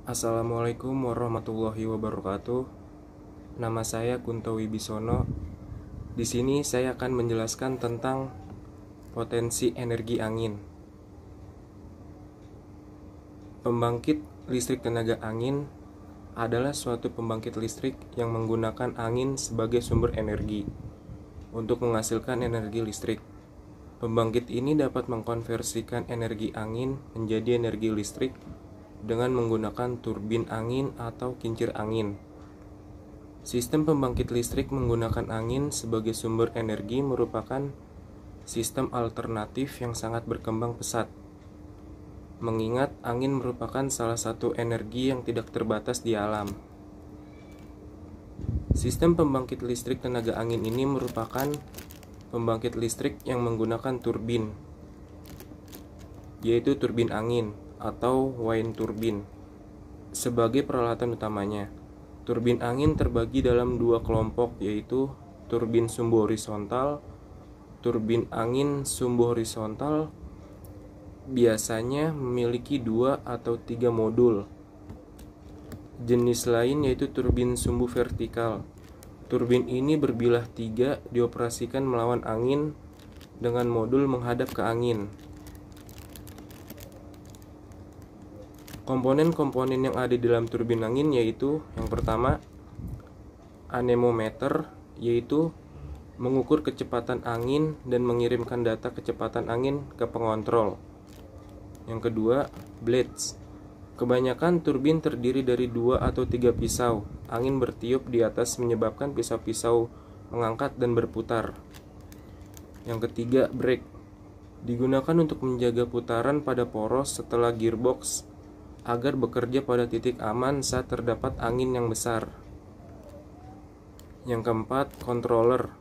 Assalamualaikum warahmatullahi wabarakatuh. Nama saya Kunto Wibisono. Di sini saya akan menjelaskan tentang potensi energi angin. Pembangkit listrik tenaga angin adalah suatu pembangkit listrik yang menggunakan angin sebagai sumber energi untuk menghasilkan energi listrik. Pembangkit ini dapat mengkonversikan energi angin menjadi energi listrik dengan menggunakan turbin angin atau kincir angin. Sistem pembangkit listrik menggunakan angin sebagai sumber energi merupakan sistem alternatif yang sangat berkembang pesat. Mengingat angin merupakan salah satu energi yang tidak terbatas di alam. Sistem pembangkit listrik tenaga angin ini merupakan pembangkit listrik yang menggunakan turbin, yaitu turbin angin atau wind turbine sebagai peralatan utamanya. Turbin angin terbagi dalam dua kelompok, yaitu turbin sumbu horizontal. Turbin angin sumbu horizontal biasanya memiliki 2 atau 3 modul. Jenis lain yaitu turbin sumbu vertikal. Turbin ini berbilah 3 dioperasikan melawan angin dengan modul menghadap ke angin. Komponen-komponen yang ada di dalam turbin angin yaitu yang pertama, anemometer, yaitu mengukur kecepatan angin dan mengirimkan data kecepatan angin ke pengontrol. Yang kedua, blades. Kebanyakan turbin terdiri dari 2 atau 3 pisau. Angin bertiup di atas menyebabkan pisau-pisau mengangkat dan berputar. Yang ketiga, brake. Digunakan untuk menjaga putaran pada poros setelah gearbox agar bekerja pada titik aman saat terdapat angin yang besar. Yang keempat, controller.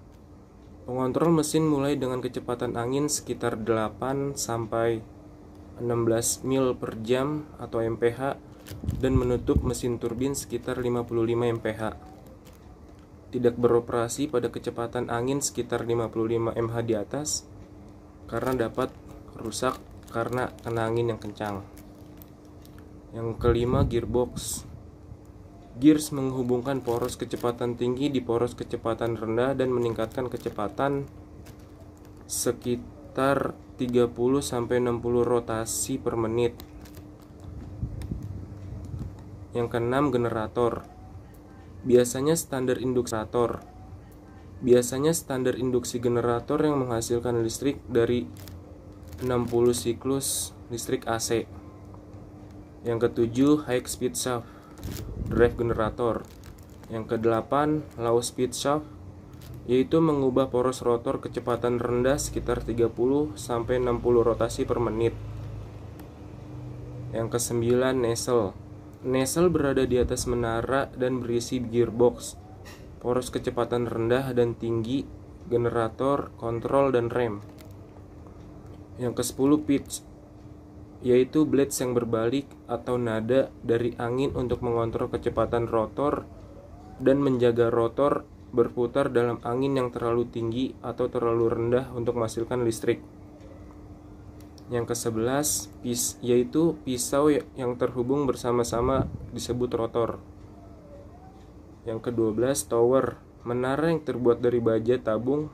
Pengontrol mesin mulai dengan kecepatan angin sekitar 8 sampai 16 mil per jam atau mph dan menutup mesin turbin sekitar 55 mph. Tidak beroperasi pada kecepatan angin sekitar 55 mh di atas karena dapat rusak karena kena angin yang kencang. Yang kelima, gearbox. Gears menghubungkan poros kecepatan tinggi di poros kecepatan rendah dan meningkatkan kecepatan sekitar 30-60 rotasi per menit. Yang keenam, generator. Biasanya standar induksi generator yang menghasilkan listrik dari 60 siklus listrik AC. Yang ketujuh, high speed shaft drive generator. Yang kedelapan, low speed shaft, yaitu mengubah poros rotor kecepatan rendah sekitar 30-60 rotasi per menit. Yang kesembilan, nacelle. Nacelle berada di atas menara dan berisi gearbox, poros kecepatan rendah dan tinggi, generator, kontrol, dan rem. Yang kesepuluh, pitch, yaitu blades yang berbalik atau nada dari angin untuk mengontrol kecepatan rotor dan menjaga rotor berputar dalam angin yang terlalu tinggi atau terlalu rendah untuk menghasilkan listrik. Yang ke-11, yaitu pisau yang terhubung bersama-sama disebut rotor. Yang ke-12, tower, menara yang terbuat dari baja tabung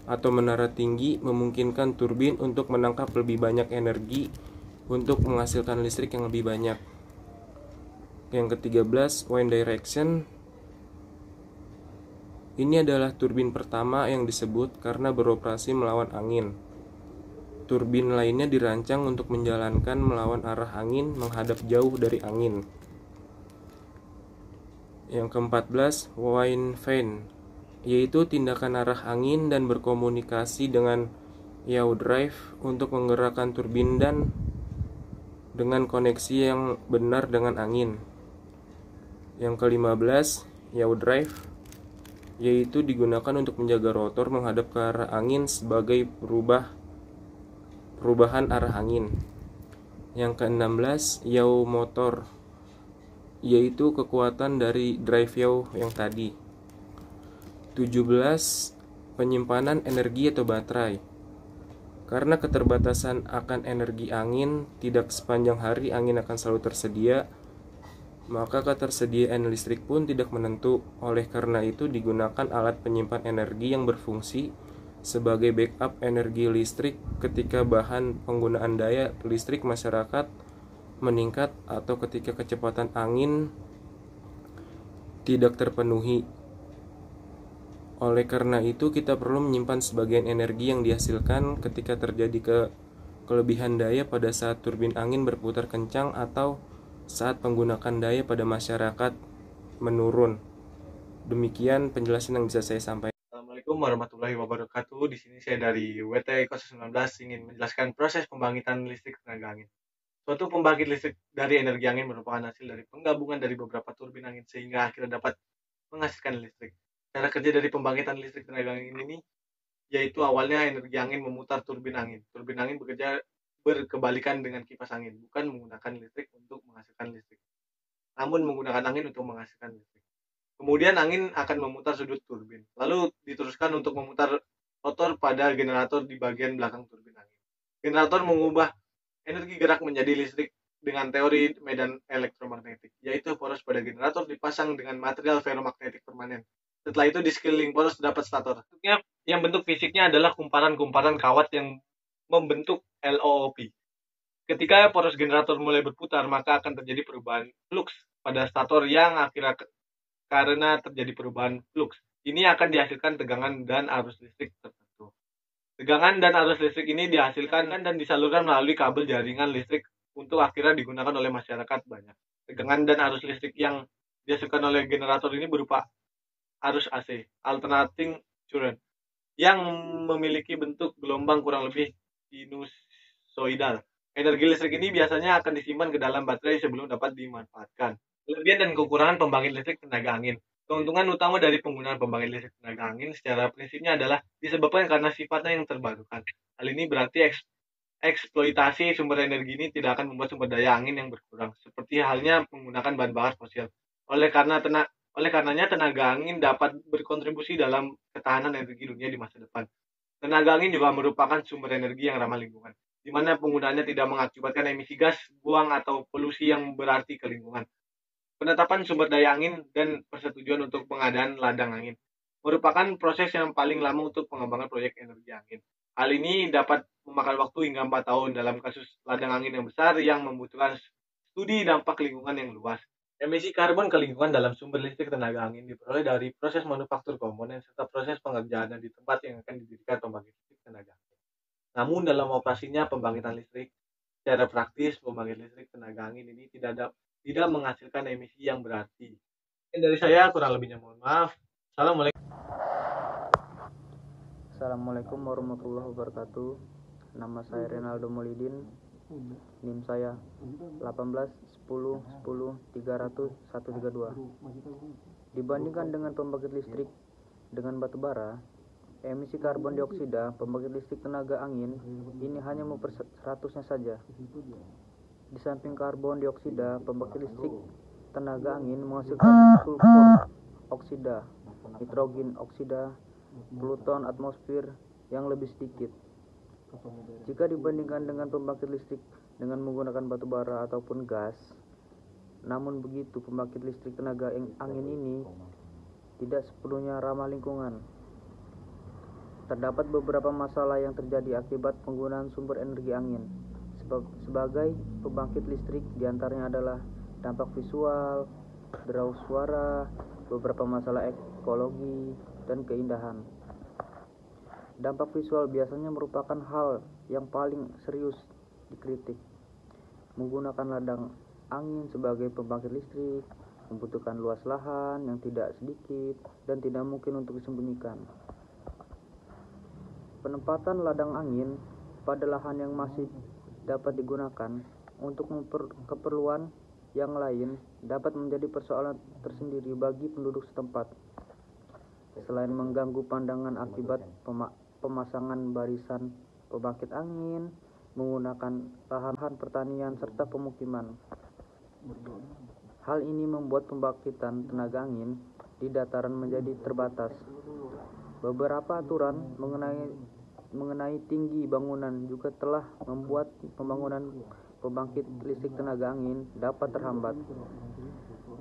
atau menara tinggi memungkinkan turbin untuk menangkap lebih banyak energi untuk menghasilkan listrik yang lebih banyak. Yang ke-13, wind direction. Ini adalah turbin pertama yang disebut karena beroperasi melawan angin. Turbin lainnya dirancang untuk menjalankan melawan arah angin menghadap jauh dari angin. Yang ke-14, wind vane, yaitu tindakan arah angin dan berkomunikasi dengan yaw drive untuk menggerakkan turbin dan dengan koneksi yang benar dengan angin. Yang ke-15, yaw drive, yaitu digunakan untuk menjaga rotor menghadap ke arah angin sebagai perubahan arah angin. Yang ke-16, yaw motor, yaitu kekuatan dari drive yaw yang tadi. 17, penyimpanan energi atau baterai. Karena keterbatasan akan energi angin, tidak sepanjang hari angin akan selalu tersedia, maka ketersediaan listrik pun tidak menentu. Oleh karena itu digunakan alat penyimpan energi yang berfungsi sebagai backup energi listrik ketika bahan penggunaan daya listrik masyarakat meningkat atau ketika kecepatan angin tidak terpenuhi. Oleh karena itu kita perlu menyimpan sebagian energi yang dihasilkan ketika terjadi kelebihan daya pada saat turbin angin berputar kencang atau saat penggunaan daya pada masyarakat menurun. Demikian penjelasan yang bisa saya sampaikan. Assalamualaikum warahmatullahi wabarakatuh. Di sini saya dari WT 19 ingin menjelaskan proses pembangkitan listrik tenaga angin. Suatu pembangkit listrik dari energi angin merupakan hasil dari penggabungan dari beberapa turbin angin sehingga akhirnya dapat menghasilkan listrik. Cara kerja dari pembangkitan listrik tenaga angin ini yaitu awalnya energi angin memutar turbin angin. Turbin angin bekerja berkebalikan dengan kipas angin, bukan menggunakan listrik untuk menghasilkan listrik, namun menggunakan angin untuk menghasilkan listrik. Kemudian angin akan memutar sudut turbin, lalu diteruskan untuk memutar rotor pada generator di bagian belakang turbin angin. Generator mengubah energi gerak menjadi listrik dengan teori medan elektromagnetik, yaitu poros pada generator dipasang dengan material ferromagnetik permanen. Setelah itu di sekeliling poros terdapat stator. Yang bentuk fisiknya adalah kumparan-kumparan kawat yang membentuk LOOP. Ketika poros generator mulai berputar, maka akan terjadi perubahan flux pada stator yang akhirnya karena terjadi perubahan flux. Ini akan dihasilkan tegangan dan arus listrik tertentu. Tegangan dan arus listrik ini dihasilkan dan disalurkan melalui kabel jaringan listrik untuk akhirnya digunakan oleh masyarakat banyak. Tegangan dan arus listrik yang dihasilkan oleh generator ini berupa arus AC, alternating current, yang memiliki bentuk gelombang kurang lebih sinusoidal. Energi listrik ini biasanya akan disimpan ke dalam baterai sebelum dapat dimanfaatkan. Kelebihan dan kekurangan pembangkit listrik tenaga angin. Keuntungan utama dari penggunaan pembangkit listrik tenaga angin secara prinsipnya adalah disebabkan karena sifatnya yang terbarukan. Hal ini berarti eksploitasi sumber energi ini tidak akan membuat sumber daya angin yang berkurang, seperti halnya menggunakan bahan bakar fosil. Oleh karenanya tenaga angin dapat berkontribusi dalam ketahanan energi dunia di masa depan. Tenaga angin juga merupakan sumber energi yang ramah lingkungan, di mana penggunaannya tidak mengakibatkan emisi gas buang atau polusi yang berarti ke lingkungan. Penetapan sumber daya angin dan persetujuan untuk pengadaan ladang angin merupakan proses yang paling lama untuk pengembangan proyek energi angin. Hal ini dapat memakan waktu hingga 4 tahun dalam kasus ladang angin yang besar yang membutuhkan studi dampak lingkungan yang luas. Emisi karbon ke lingkungan dalam sumber listrik tenaga angin diperoleh dari proses manufaktur komponen serta proses pengerjaan di tempat yang akan didirikan pembangkit listrik tenaga angin. Namun dalam operasinya pembangkitan listrik, secara praktis pembangkit listrik tenaga angin ini tidak menghasilkan emisi yang berarti. Dari saya kurang lebihnya mohon maaf. Assalamualaikum warahmatullahi wabarakatuh. Nama saya Renaldo Molidin. NIM saya 18 10 10 300 132. Dibandingkan dengan pembangkit listrik dengan batu bara, emisi karbon dioksida pembangkit listrik tenaga angin ini hanya 100-nya saja. Di samping karbon dioksida, pembangkit listrik tenaga angin menghasilkan sulfur oksida, nitrogen oksida, polutan atmosfer yang lebih sedikit. Jika dibandingkan dengan pembangkit listrik dengan menggunakan batu bara ataupun gas, namun begitu pembangkit listrik tenaga angin ini tidak sepenuhnya ramah lingkungan. Terdapat beberapa masalah yang terjadi akibat penggunaan sumber energi angin. Sebagai pembangkit listrik diantaranya adalah dampak visual, derau suara, beberapa masalah ekologi, dan keindahan. Dampak visual biasanya merupakan hal yang paling serius dikritik. Menggunakan ladang angin sebagai pembangkit listrik membutuhkan luas lahan yang tidak sedikit dan tidak mungkin untuk disembunyikan. Penempatan ladang angin pada lahan yang masih dapat digunakan untuk keperluan yang lain dapat menjadi persoalan tersendiri bagi penduduk setempat. Selain mengganggu pandangan akibat pemasangan barisan pembangkit angin menggunakan lahan pertanian serta pemukiman. Hal ini membuat pembangkitan tenaga angin di dataran menjadi terbatas. Beberapa aturan mengenai mengenai tinggi bangunan juga telah membuat pembangunan pembangkit listrik tenaga angin dapat terhambat.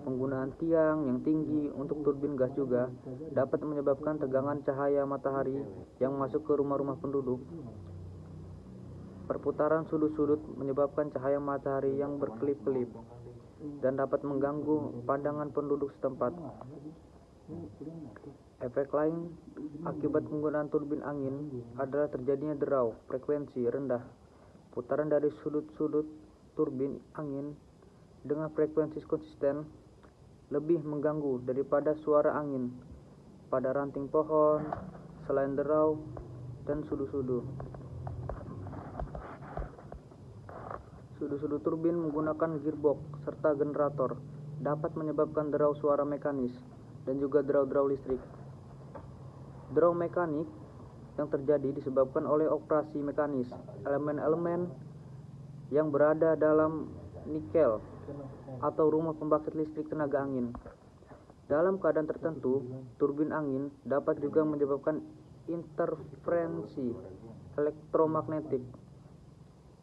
Penggunaan tiang yang tinggi untuk turbin gas juga dapat menyebabkan tegangan cahaya matahari yang masuk ke rumah-rumah penduduk. Perputaran sudut-sudut menyebabkan cahaya matahari yang berkelip-kelip dan dapat mengganggu pandangan penduduk setempat. Efek lain akibat penggunaan turbin angin adalah terjadinya derau frekuensi rendah. Putaran dari sudut-sudut turbin angin dengan frekuensi konsisten lebih mengganggu daripada suara angin pada ranting pohon, selain derau dan sudu-sudu. Sudu-sudu turbin menggunakan gearbox serta generator dapat menyebabkan derau suara mekanis dan juga derau-derau listrik. Derau mekanik yang terjadi disebabkan oleh operasi mekanis elemen-elemen yang berada dalam nikel atau rumah pembangkit listrik tenaga angin. Dalam keadaan tertentu, turbin angin dapat juga menyebabkan interferensi elektromagnetik.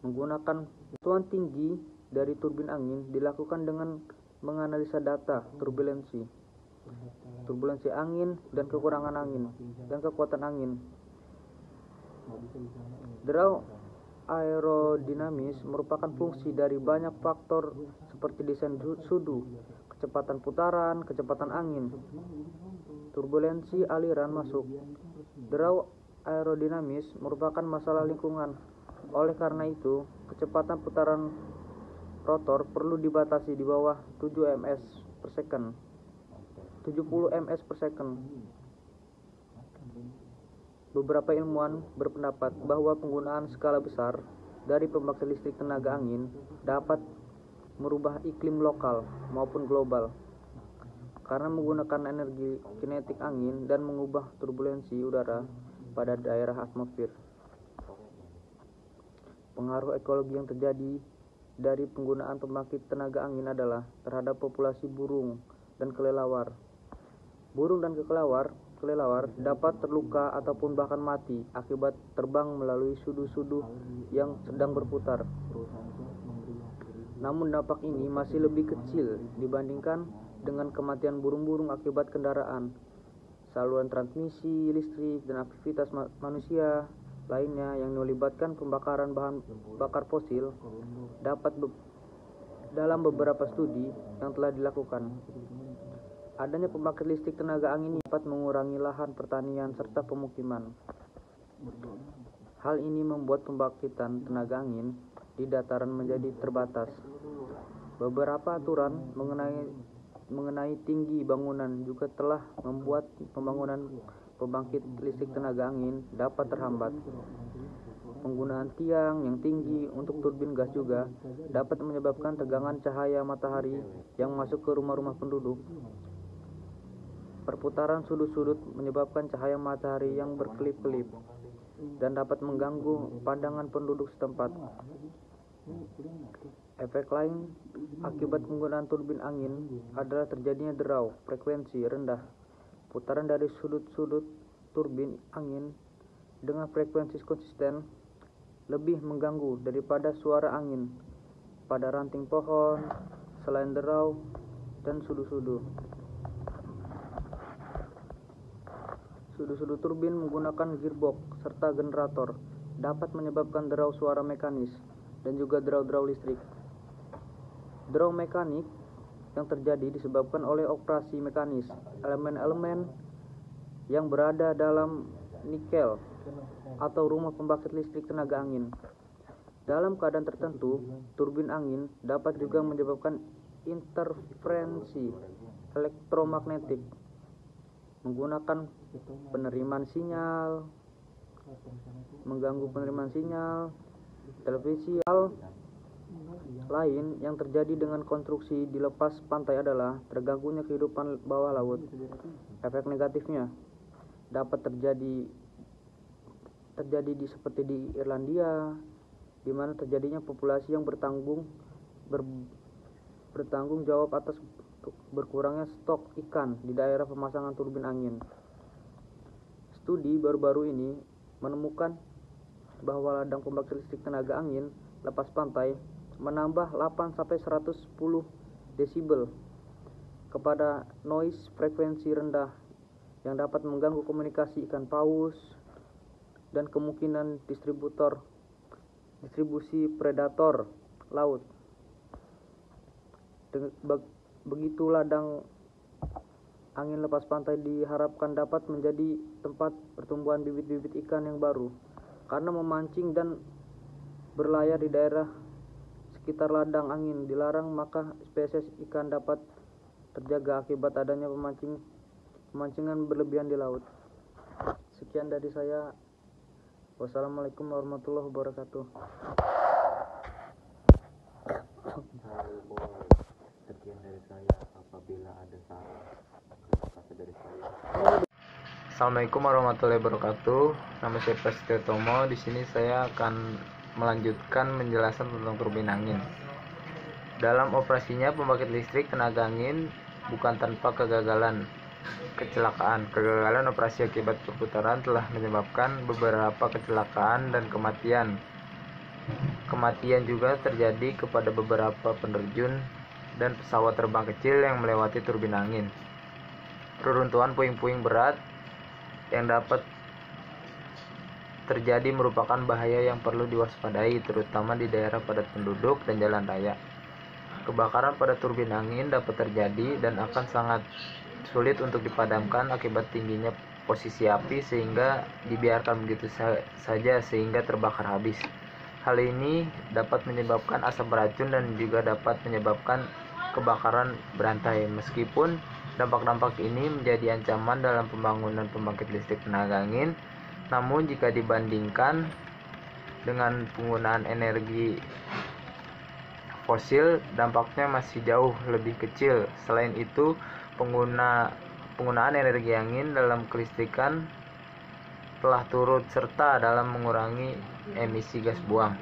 Menggunakan pantauan tinggi dari turbin angin dilakukan dengan menganalisa data turbulensi angin dan kekurangan angin dan kekuatan angin. Derau aerodinamis merupakan fungsi dari banyak faktor seperti desain sudu, kecepatan putaran, kecepatan angin, turbulensi aliran masuk. Derau aerodinamis merupakan masalah lingkungan. Oleh karena itu, kecepatan putaran rotor perlu dibatasi di bawah 70 ms per second. Beberapa ilmuwan berpendapat bahwa penggunaan skala besar dari pembangkit listrik tenaga angin dapat merubah iklim lokal maupun global karena menggunakan energi kinetik angin dan mengubah turbulensi udara pada daerah atmosfer. Pengaruh ekologi yang terjadi dari penggunaan pembangkit tenaga angin adalah terhadap populasi burung dan kelelawar. Burung dan kelelawar dapat terluka ataupun bahkan mati akibat terbang melalui sudu-sudu yang sedang berputar. Namun dampak ini masih lebih kecil dibandingkan dengan kematian burung-burung akibat kendaraan, saluran transmisi listrik, dan aktivitas manusia lainnya yang melibatkan pembakaran bahan bakar fosil. Dalam beberapa studi yang telah dilakukan, adanya pembangkit listrik tenaga angin dapat mengurangi lahan pertanian serta pemukiman. Hal ini membuat pembangkitan tenaga angin di dataran menjadi terbatas. Beberapa aturan mengenai tinggi bangunan juga telah membuat pembangunan pembangkit listrik tenaga angin dapat terhambat. Penggunaan tiang yang tinggi untuk turbin gas juga dapat menyebabkan tegangan cahaya matahari yang masuk ke rumah-rumah penduduk. Perputaran sudut-sudut menyebabkan cahaya matahari yang berkelip-kelip dan dapat mengganggu pandangan penduduk setempat. Efek lain akibat penggunaan turbin angin adalah terjadinya derau frekuensi rendah. Putaran dari sudut-sudut turbin angin dengan frekuensi konsisten lebih mengganggu daripada suara angin pada ranting pohon, selain derau dan sudu-sudu. Sudu-sudu turbin menggunakan gearbox serta generator dapat menyebabkan derau suara mekanis dan juga derau-derau listrik. Derau mekanik yang terjadi disebabkan oleh operasi mekanis elemen-elemen yang berada dalam nikel atau rumah pembangkit listrik tenaga angin. Dalam keadaan tertentu, turbin angin dapat juga menyebabkan interferensi elektromagnetik. Menggunakan penerimaan sinyal, mengganggu penerimaan sinyal, televisi. Hal lain yang terjadi dengan konstruksi di lepas pantai adalah terganggunya kehidupan bawah laut. Efek negatifnya dapat terjadi seperti di Irlandia, di mana terjadinya populasi yang bertanggung jawab atas berkurangnya stok ikan di daerah pemasangan turbin angin. Studi baru-baru ini menemukan bahwa ladang pembangkit listrik tenaga angin lepas pantai menambah 8-110 desibel kepada noise frekuensi rendah yang dapat mengganggu komunikasi ikan paus dan kemungkinan distribusi predator laut. Begitu ladang angin lepas pantai diharapkan dapat menjadi tempat pertumbuhan bibit-bibit ikan yang baru. Karena memancing dan berlayar di daerah sekitar ladang angin dilarang, maka spesies ikan dapat terjaga akibat adanya pemancingan berlebihan di laut. Sekian dari saya. Wassalamualaikum warahmatullahi wabarakatuh. Sekian dari saya. Apabila ada salah kata dari saya. Assalamualaikum warahmatullahi wabarakatuh. Nama saya Prasetyo Tomo. Di sini saya akan melanjutkan menjelaskan tentang turbin angin. Dalam operasinya, pembangkit listrik tenaga angin bukan tanpa kegagalan. Kegagalan operasi akibat perputaran telah menyebabkan beberapa kecelakaan dan kematian. Kematian juga terjadi kepada beberapa penerjun dan pesawat terbang kecil yang melewati turbin angin. Reruntuhan puing-puing berat yang dapat terjadi merupakan bahaya yang perlu diwaspadai, terutama di daerah padat penduduk dan jalan raya. Kebakaran pada turbin angin dapat terjadi dan akan sangat sulit untuk dipadamkan akibat tingginya posisi api, sehingga dibiarkan begitu saja sehingga terbakar habis. Hal ini dapat menyebabkan asap beracun dan juga dapat menyebabkan kebakaran berantai. Meskipun dampak-dampak ini menjadi ancaman dalam pembangunan pembangkit listrik tenaga angin, namun jika dibandingkan dengan penggunaan energi fosil, dampaknya masih jauh lebih kecil. Selain itu, penggunaan energi angin dalam kelistrikan telah turut serta dalam mengurangi emisi gas buang.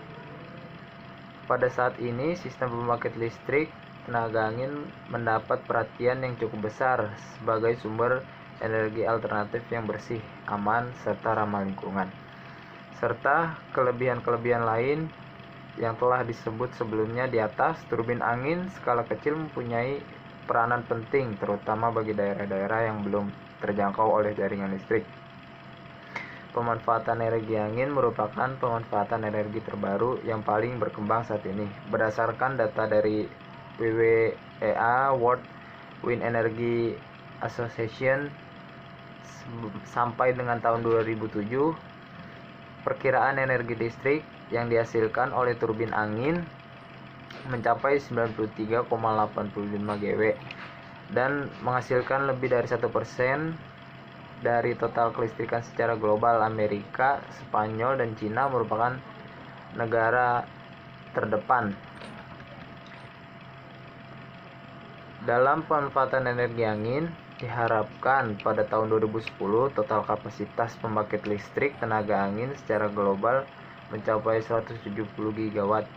Pada saat ini, sistem pembangkit listrik tenaga angin mendapat perhatian yang cukup besar sebagai sumber energi alternatif yang bersih, aman, serta ramah lingkungan. Serta kelebihan-kelebihan lain yang telah disebut sebelumnya di atas, turbin angin skala kecil mempunyai peranan penting, terutama bagi daerah-daerah yang belum terjangkau oleh jaringan listrik. Pemanfaatan energi angin merupakan pemanfaatan energi terbaru yang paling berkembang saat ini. Berdasarkan data dari WWEA World Wind Energy Association, sampai dengan tahun 2007, perkiraan energi listrik yang dihasilkan oleh turbin angin mencapai 93,85 GW dan menghasilkan lebih dari 1% dari total kelistrikan secara global. Amerika, Spanyol, dan Cina merupakan negara terdepan dalam pemanfaatan energi angin. Diharapkan pada tahun 2010 total kapasitas pembangkit listrik tenaga angin secara global mencapai 170 gigawatt.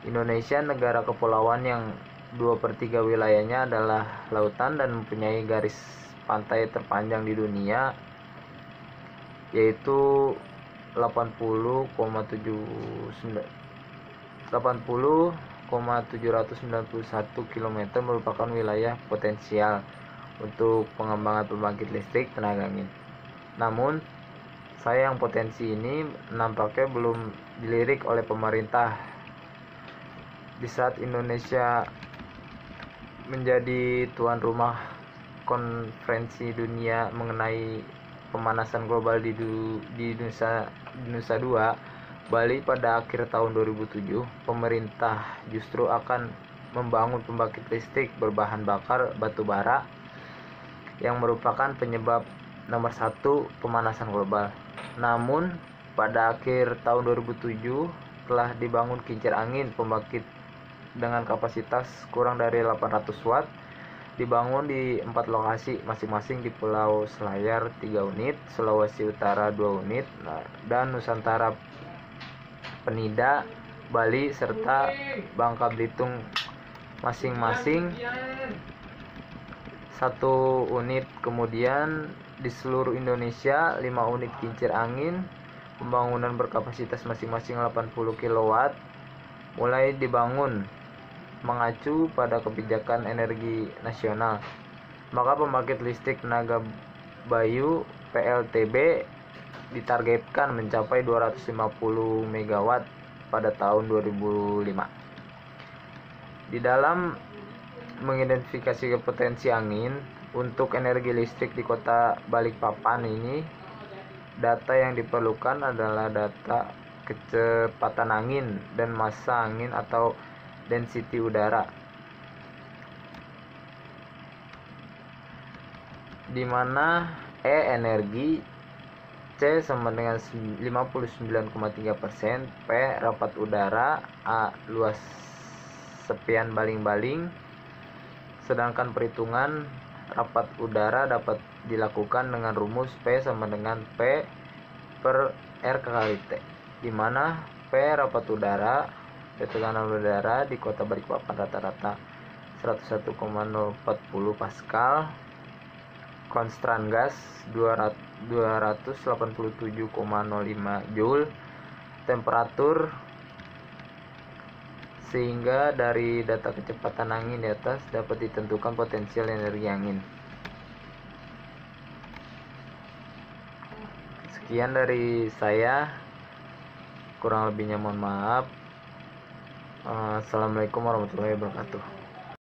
Indonesia, negara kepulauan yang 2/3 wilayahnya adalah lautan dan mempunyai garis pantai terpanjang di dunia, yaitu 80,791 km, merupakan wilayah potensial untuk pengembangan pembangkit listrik tenaga angin. Namun, sayang potensi ini nampaknya belum dilirik oleh pemerintah. Di saat Indonesia menjadi tuan rumah konferensi dunia mengenai pemanasan global di Nusa Dua, Bali pada akhir tahun 2007, pemerintah justru akan membangun pembangkit listrik berbahan bakar batu bara yang merupakan penyebab nomor 1 pemanasan global. Namun, pada akhir tahun 2007 telah dibangun kincir angin pembangkit dengan kapasitas kurang dari 800 watt, dibangun di 4 lokasi masing-masing di Pulau Selayar 3 unit, Sulawesi Utara 2 unit, dan Nusantara Penida, Bali, serta Bangka Belitung masing-masing 1 unit. Kemudian di seluruh Indonesia 5 unit kincir angin pembangunan berkapasitas masing-masing 80 kW mulai dibangun mengacu pada kebijakan energi nasional. Maka pembangkit listrik tenaga bayu PLTB ditargetkan mencapai 250 MW pada tahun 2005. Di dalam mengidentifikasi potensi angin untuk energi listrik di kota Balikpapan ini, data yang diperlukan adalah data kecepatan angin dan massa angin atau density udara, di mana E energi, C sama dengan 59,3%, P rapat udara, A luas sepian baling-baling. Sedangkan perhitungan rapat udara dapat dilakukan dengan rumus P sama dengan P per R kali T, di mana P rapat udara, tekanan udara di kota Balikpapan rata-rata 101,040 Pascal, konstran gas 287,05 Joule, temperatur, sehingga dari data kecepatan angin di atas dapat ditentukan potensial energi angin. Sekian dari saya, kurang lebihnya mohon maaf. Assalamualaikum warahmatullahi wabarakatuh.